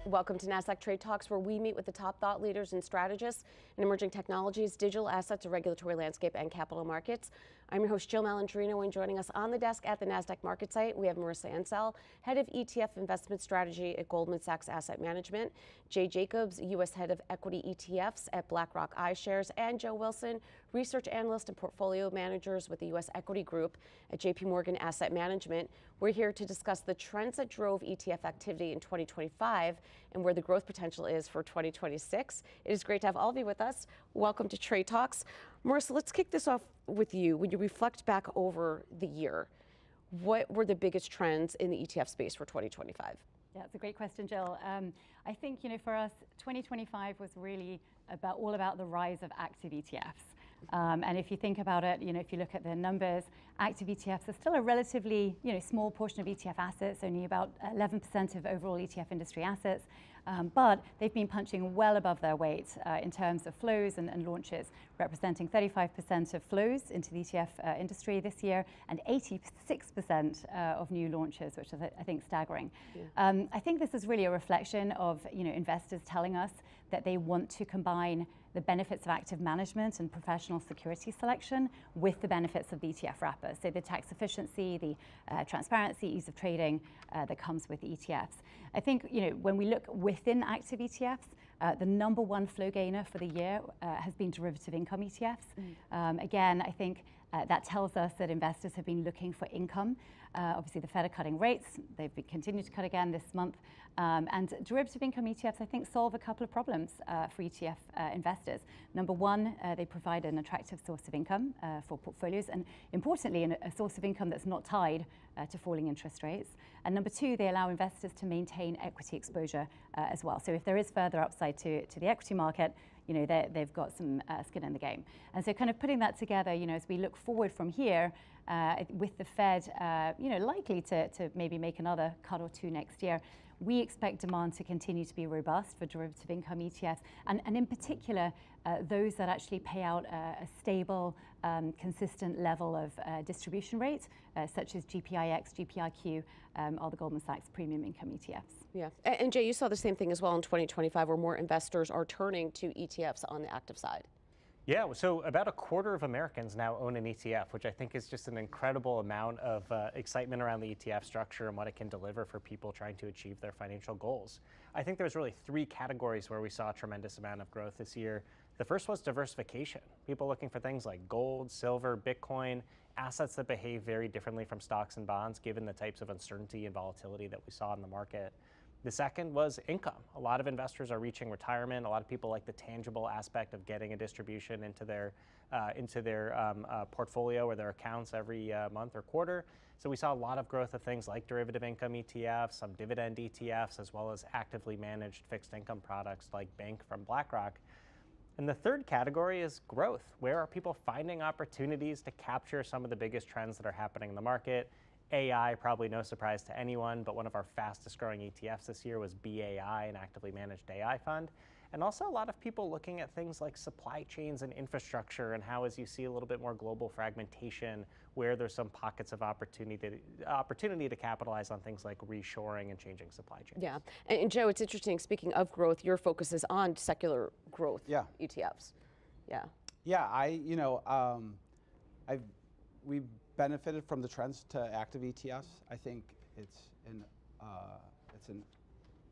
Welcome to Nasdaq TradeTalks, where we meet with the top thought leaders and strategists in emerging technologies, digital assets, the regulatory landscape, and capital markets. I'm your host, Jill Malandrino, and joining us on the desk at the Nasdaq market site, we have Marissa Ansell, head of ETF Investment Strategy at Goldman Sachs Asset Management, Jay Jacobs, U.S. head of Equity ETFs at BlackRock iShares, and Joe Wilson, research analyst and portfolio managers with the U.S. Equity Group at J.P. Morgan Asset Management. We're here to discuss the trends that drove ETF activity in 2025 and where the growth potential is for 2026. It is great to have all of you with us. Welcome to Trade Talks. Marissa, let's kick this off with you. When you reflect back over the year, what were the biggest trends in the ETF space for 2025? Yeah, it's a great question, Jill. I think, for us, 2025 was really all about the rise of active ETFs. And if you think about it, if you look at the numbers, active ETFs are still a relatively, small portion of ETF assets, only about 11% of overall ETF industry assets. But they've been punching well above their weight in terms of flows and launches, representing 35% of flows into the ETF industry this year and 86% of new launches, which is, I think, staggering. Yeah. I think this is really a reflection of investors telling us that they want to combine the benefits of active management and professional security selection with the benefits of the ETF wrapper. So the tax efficiency, the transparency, ease of trading that comes with ETFs. I think when we look within active ETFs, the number one flow gainer for the year has been derivative income ETFs. Again, I think that tells us that investors have been looking for income. Obviously, the Fed are cutting rates. They've continued to cut again this month. And derivative income ETFs, I think, solve a couple of problems for ETF investors. Number one, they provide an attractive source of income for portfolios, and importantly, a source of income that's not tied to falling interest rates. And number two, they allow investors to maintain equity exposure as well. So if there is further upside to the equity market, they've got some skin in the game. And so kind of putting that together, as we look forward from here, with the Fed, likely to maybe make another cut or two next year, we expect demand to continue to be robust for derivative income ETFs, and in particular, those that actually pay out a stable, consistent level of distribution rate, such as GPIX, GPIQ, or the Goldman Sachs Premium Income ETFs. Yeah, and Jay, you saw the same thing as well in 2025, where more investors are turning to ETFs on the active side. Yeah, so about a quarter of Americans now own an ETF, which I think is just an incredible amount of excitement around the ETF structure and what it can deliver for people trying to achieve their financial goals. I think there's really three categories where we saw a tremendous amount of growth this year. The first was diversification. People looking for things like gold, silver, Bitcoin, assets that behave very differently from stocks and bonds, given the types of uncertainty and volatility that we saw in the market. The second was income. A lot of investors are reaching retirement. A lot of people like the tangible aspect of getting a distribution into their portfolio or their accounts every month or quarter. So we saw a lot of growth of things like derivative income ETFs, some dividend ETFs, as well as actively managed fixed income products like Bank from BlackRock. And the third category is growth. Where are people finding opportunities to capture some of the biggest trends that are happening in the market? AI, probably no surprise to anyone, but one of our fastest growing ETFs this year was BAI, an actively managed AI fund. And also a lot of people looking at things like supply chains and infrastructure, and how, as you see a little bit more global fragmentation, where there's some pockets of opportunity to capitalize on things like reshoring and changing supply chains. Yeah, and Joe, it's interesting, speaking of growth, your focus is on secular growth ETFs. Yeah. Yeah, we've benefited from the trends to active ETFs. I think it's an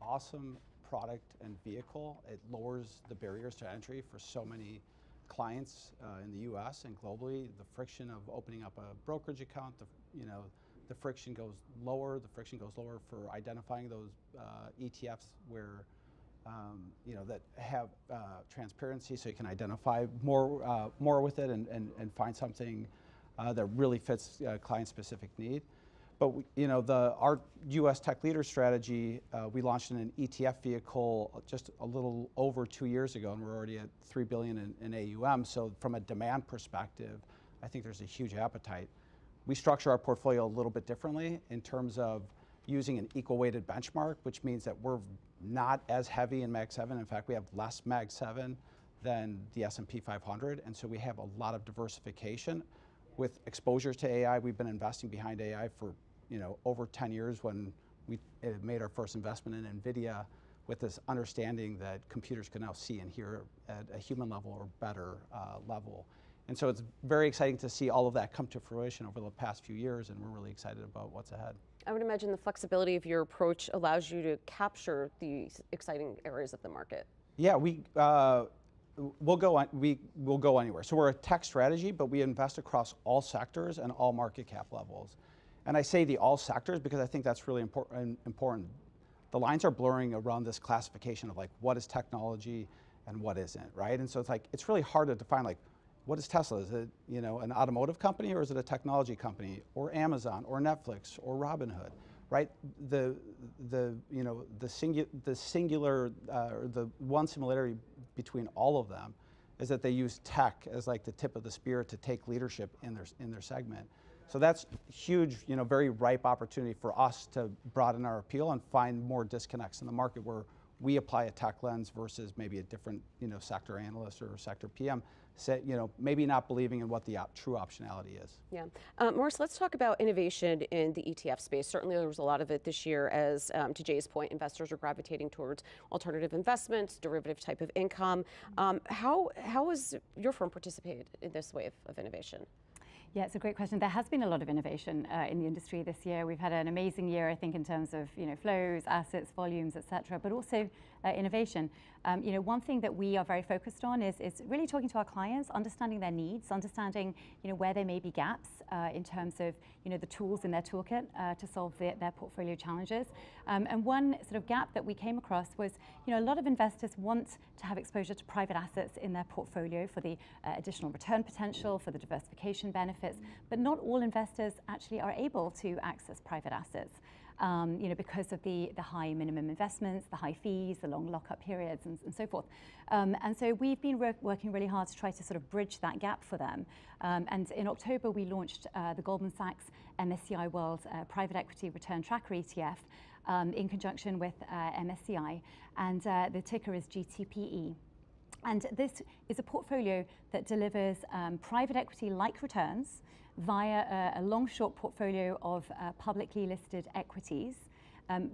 awesome product and vehicle. It lowers the barriers to entry for so many clients in the U.S. and globally. The friction of opening up a brokerage account, the friction goes lower. The friction goes lower for identifying those ETFs where that have transparency, so you can identify more with it and find something that really fits client-specific need. But our U.S. tech leader strategy, we launched in an ETF vehicle just a little over 2 years ago, and we're already at $3 billion in AUM. So from a demand perspective, I think there's a huge appetite. We structure our portfolio a little bit differently in terms of using an equal weighted benchmark, which means that we're not as heavy in Mag 7. In fact, we have less Mag 7 than the S&P 500, and so we have a lot of diversification. With exposures to AI, we've been investing behind AI for over 10 years. When we made our first investment in NVIDIA, with this understanding that computers can now see and hear at a human level or better level. And so it's very exciting to see all of that come to fruition over the past few years, and we're really excited about what's ahead. I would imagine the flexibility of your approach allows you to capture these exciting areas of the market. Yeah, we'll go anywhere. So we're a tech strategy, but we invest across all sectors and all market cap levels. And I say the all sectors because I think that's really important. The lines are blurring around this classification of like what is technology and what isn't, right? And so it's like it's really hard to define like what is Tesla? Is it, you know, an automotive company, or is it a technology company, or Amazon, or Netflix, or Robinhood, right? The singular or the one similarity between all of them is that they use tech as like the tip of the spear to take leadership in their segment. So that's huge, you know, very ripe opportunity for us to broaden our appeal and find more disconnects in the market where we apply a tech lens versus maybe a different, you know, sector analyst or sector PM, you know, maybe not believing in what the true optionality is. Yeah. Marissa, let's talk about innovation in the ETF space. Certainly there was a lot of it this year as, to Jay's point, investors are gravitating towards alternative investments, derivative type of income. How has your firm participated in this wave of innovation? Yeah, it's a great question. There has been a lot of innovation in the industry this year. We've had an amazing year, I think, in terms of flows, assets, volumes, et cetera, but also innovation. One thing that we are very focused on is really talking to our clients, understanding their needs, understanding where there may be gaps in terms of the tools in their toolkit to solve their portfolio challenges. And one sort of gap that we came across was a lot of investors want to have exposure to private assets in their portfolio for the additional return potential, for the diversification benefits, but not all investors actually are able to access private assets. Because of the high minimum investments, the high fees, the long lockup periods, and so forth. And so we've been working really hard to try to sort of bridge that gap for them. And in October, we launched the Goldman Sachs MSCI World Private Equity Return Tracker ETF in conjunction with MSCI, and the ticker is GTPE. And this is a portfolio that delivers private equity-like returns via a long-short portfolio of publicly listed equities,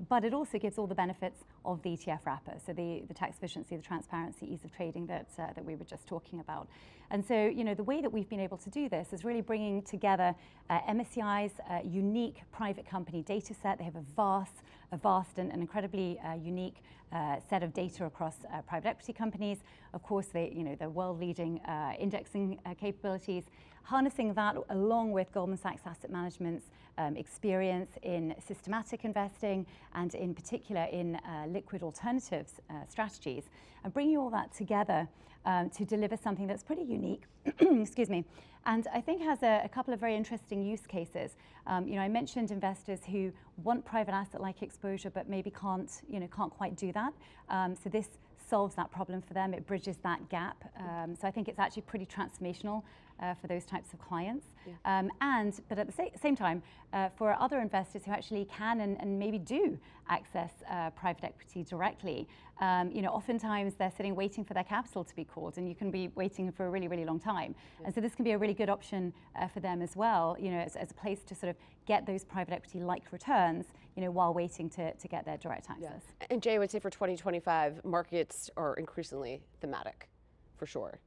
but it also gives all the benefits of the ETF wrapper, so the tax efficiency, the transparency, ease of trading that we were just talking about. And so, the way that we've been able to do this is really bringing together MSCI's unique private company data set. They have a vast and incredibly unique set of data across private equity companies. Of course, their world-leading indexing capabilities, harnessing that along with Goldman Sachs Asset Management's experience in systematic investing and in particular in liquid alternatives strategies, and bringing all that together to deliver something that's pretty unique, excuse me, and I think has a couple of very interesting use cases. I mentioned investors who want private asset-like exposure but maybe can't quite do that. So this solves that problem for them. It bridges that gap. So I think it's actually pretty transformational for those types of clients. Yeah. But at the same time, for other investors who actually can and maybe do access private equity directly, oftentimes they're sitting waiting for their capital to be called, and you can be waiting for a really, really long time. Yeah. And so this can be a really good option for them as well, as a place to sort of get those private equity-like returns, while waiting to get their direct access. Yeah. And Jay, I would say for 2025, markets are increasingly thematic, for sure.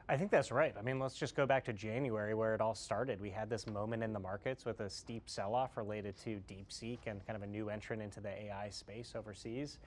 I think that's right. I mean, let's just go back to January where it all started. We had this moment in the markets with a steep sell-off related to DeepSeek and kind of a new entrant into the AI space overseas.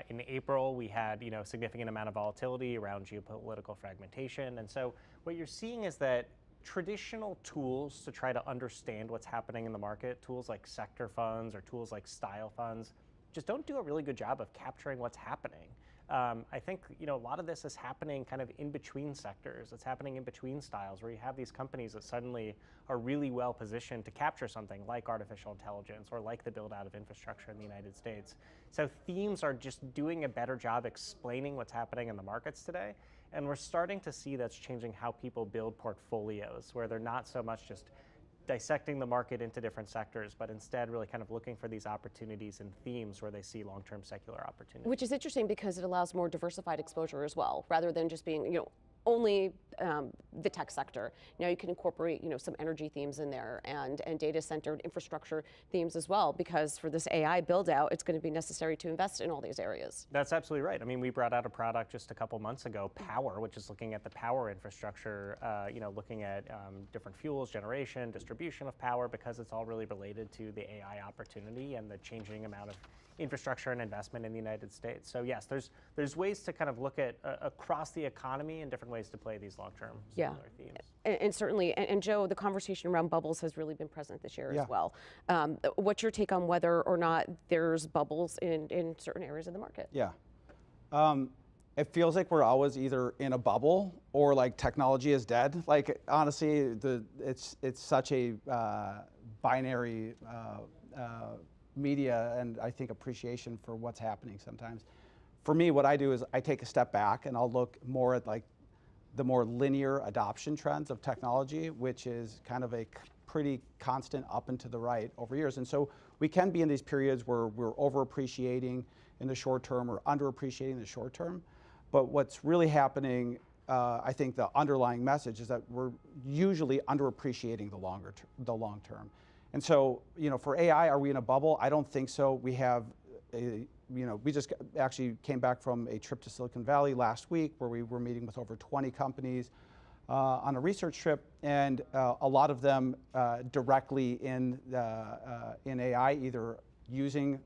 In April, we had a significant amount of volatility around geopolitical fragmentation. And so what you're seeing is that traditional tools to try to understand what's happening in the market, tools like sector funds or tools like style funds, just don't do a really good job of capturing what's happening. I think a lot of this is happening kind of in between sectors. It's happening in between styles where you have these companies that suddenly are really well positioned to capture something like artificial intelligence or like the build out of infrastructure in the United States. So themes are just doing a better job explaining what's happening in the markets today. And we're starting to see that's changing how people build portfolios, where they're not so much just dissecting the market into different sectors, but instead really kind of looking for these opportunities and themes where they see long-term secular opportunities. Which is interesting because it allows more diversified exposure as well, rather than just being, only the tech sector. Now you can incorporate, some energy themes in there and data center infrastructure themes as well, because for this AI build out, it's going to be necessary to invest in all these areas. That's absolutely right. I mean, we brought out a product just a couple months ago, Power, which is looking at the power infrastructure, looking at different fuels, generation, distribution of power, because it's all really related to the AI opportunity and the changing amount of infrastructure and investment in the United States. So yes, there's ways to kind of look at across the economy and different ways to play these long-term similar themes. And certainly, and Joe, the conversation around bubbles has really been present this year as well. What's your take on whether or not there's bubbles in certain areas of the market? Yeah. It feels like we're always either in a bubble or like technology is dead. Like honestly, it's such a binary media and I think appreciation for what's happening sometimes. For me, what I do is I take a step back and I'll look more at like the more linear adoption trends of technology, which is kind of a pretty constant up and to the right over years. And so we can be in these periods where we're overappreciating in the short term or underappreciating in the short term. But what's really happening, I think the underlying message is that we're usually underappreciating the long term. And so, for AI, are we in a bubble? I don't think so. We have we just actually came back from a trip to Silicon Valley last week where we were meeting with over 20 companies on a research trip, and a lot of them directly in AI, either using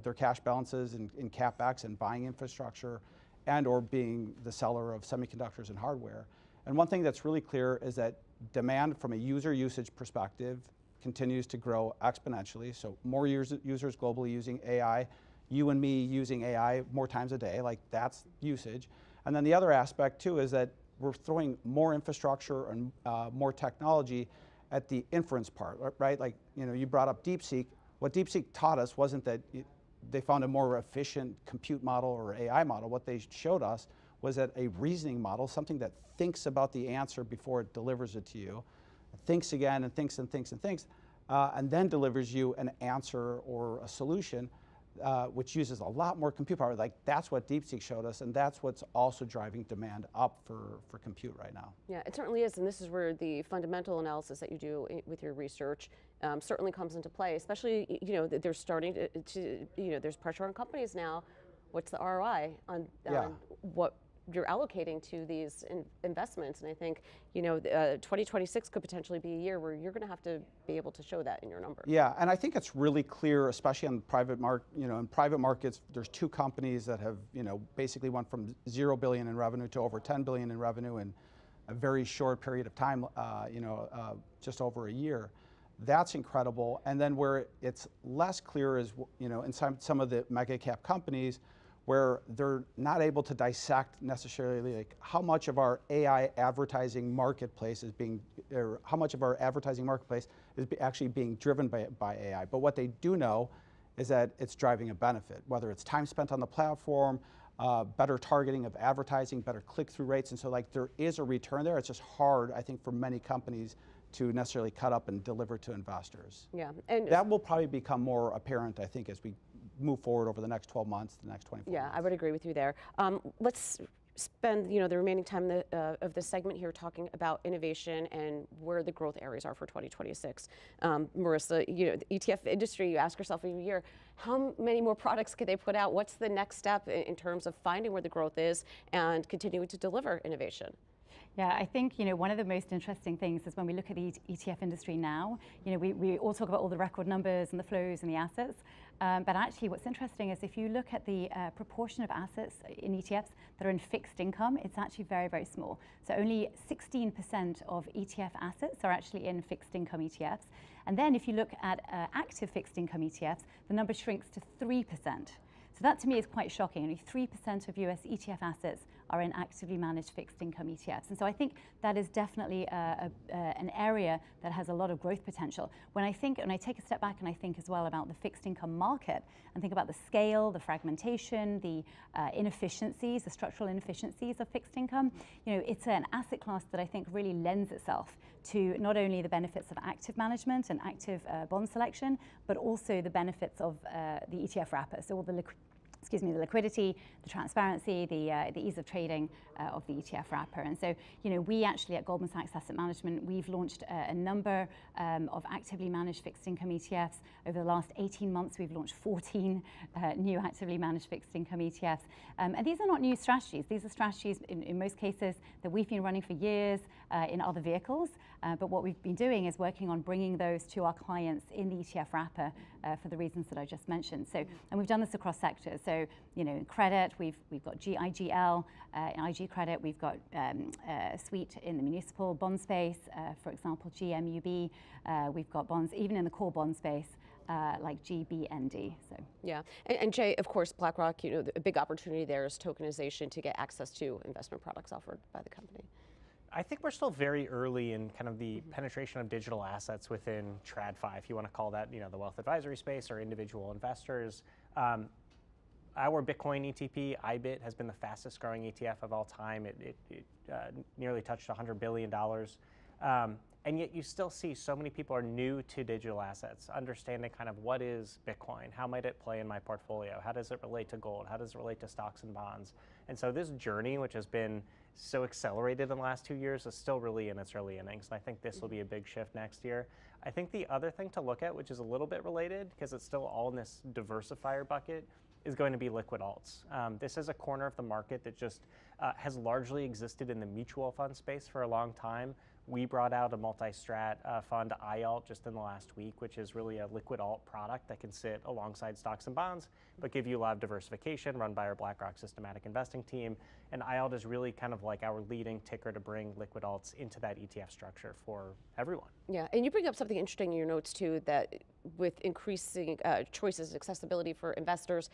their cash balances in CapEx and buying infrastructure, and or being the seller of semiconductors and hardware. And one thing that's really clear is that demand from a user usage perspective continues to grow exponentially. So more users globally using AI, you and me using AI more times a day, like that's usage. And then the other aspect too is that we're throwing more infrastructure and more technology at the inference part, right? Like, you brought up DeepSeek. What DeepSeek taught us wasn't that they found a more efficient compute model or AI model. What they showed us was that a reasoning model, something that thinks about the answer before it delivers it to you, thinks again and thinks and thinks and thinks, and then delivers you an answer or a solution, which uses a lot more compute power. Like that's what DeepSeek showed us, and that's what's also driving demand up for compute right now. Yeah, it certainly is, and this is where the fundamental analysis that you do with your research certainly comes into play. Especially, they're starting to there's pressure on companies now. What's the ROI on what you're allocating to these investments? And I think 2026 could potentially be a year where you're going to have to be able to show that in your numbers. Yeah, and I think it's really clear, especially on private in private markets. There's two companies that have basically went from $0 billion in revenue to over $10 billion in revenue in a very short period of time. Just over a year. That's incredible. And then where it's less clear is in some of the mega cap companies, where they're not able to dissect necessarily like how much of our AI advertising marketplace is being, or how much of our advertising marketplace is actually being driven by AI. But what they do know is that it's driving a benefit, whether it's time spent on the platform, better targeting of advertising, better click-through rates. And so like there is a return there. It's just hard, I think, for many companies to necessarily cut up and deliver to investors. Yeah, and that will probably become more apparent, I think, as we move forward over the next 12 months, the next 24 months. Yeah, I would agree with you there. Let's spend the remaining time of this segment here talking about innovation and where the growth areas are for 2026. Marissa, the ETF industry, you ask yourself every year, how many more products could they put out? What's the next step in terms of finding where the growth is and continuing to deliver innovation? Yeah, I think one of the most interesting things is when we look at the ETF industry now. We all talk about all the record numbers and the flows and the assets, but actually, what's interesting is if you look at the proportion of assets in ETFs that are in fixed income, it's actually very, very small. So only 16% of ETF assets are actually in fixed income ETFs, and then if you look at active fixed income ETFs, the number shrinks to 3%. So that to me is quite shocking. Only 3% of US ETF assets are in actively managed fixed income ETFs. And so I think that is definitely an area that has a lot of growth potential. When I take a step back and I think as well about the fixed income market and think about the scale, the fragmentation, the inefficiencies, the structural inefficiencies of fixed income, it's an asset class that I think really lends itself to not only the benefits of active management and active bond selection, but also the benefits of the ETF wrapper, so all the excuse me, the liquidity, the transparency, the ease of trading of the ETF wrapper. And so, we actually at Goldman Sachs Asset Management, we've launched a number of actively managed fixed income ETFs. Over the last 18 months, we've launched 14 new actively managed fixed income ETFs. And these are not new strategies. These are strategies, in most cases, that we've been running for years in other vehicles. But what we've been doing is working on bringing those to our clients in the ETF wrapper for the reasons that I just mentioned. So, and we've done this across sectors. So, in credit, we've got IGL, in IG credit, we've got suite in the municipal bond space, for example, GMUB. We've got bonds, even in the core bond space, like GBND. So. Yeah, and Jay, of course, BlackRock, the big opportunity there is tokenization to get access to investment products offered by the company. I think we're still very early in kind of the penetration of digital assets within TradFi, if you want to call that, the wealth advisory space or individual investors. Our Bitcoin ETP, IBIT, has been the fastest growing ETF of all time. It nearly touched $100 billion. And yet you still see so many people are new to digital assets, understanding kind of what is Bitcoin, how might it play in my portfolio, how does it relate to gold, how does it relate to stocks and bonds. And so this journey, which has been so accelerated in the last 2 years, is still really in its early innings. And I think this will be a big shift next year. I think the other thing to look at, which is a little bit related, because it's still all in this diversifier bucket, is going to be liquid alts. This is a corner of the market that just has largely existed in the mutual fund space for a long time. We brought out a multi-strat fund, iAlt, just in the last week, which is really a liquid alt product that can sit alongside stocks and bonds, but give you a lot of diversification, run by our BlackRock systematic investing team. And iAlt is really kind of like our leading ticker to bring liquid alts into that ETF structure for everyone. Yeah, and you bring up something interesting in your notes too, that with increasing choices and accessibility for investors,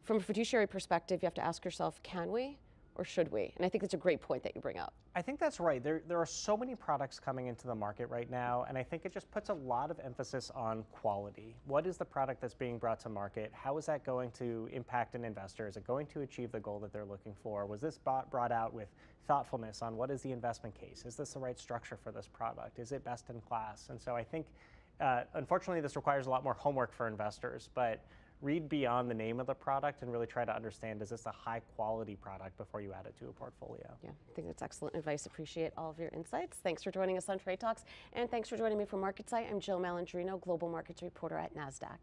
from a fiduciary perspective, you have to ask yourself, can we or should we? And I think that's a great point that you bring up. I think that's right. There are so many products coming into the market right now, and I think it just puts a lot of emphasis on quality. What is the product that's being brought to market? How is that going to impact an investor? Is it going to achieve the goal that they're looking for? Was this brought out with thoughtfulness on what is the investment case? Is this the right structure for this product? Is it best in class? And so I think, unfortunately, this requires a lot more homework for investors, but read beyond the name of the product and really try to understand, is this a high quality product before you add it to a portfolio? Yeah, I think that's excellent advice. Appreciate all of your insights. Thanks for joining us on Trade Talks, and thanks for joining me from MarketSite. I'm Jill Malandrino, Global Markets Reporter at Nasdaq.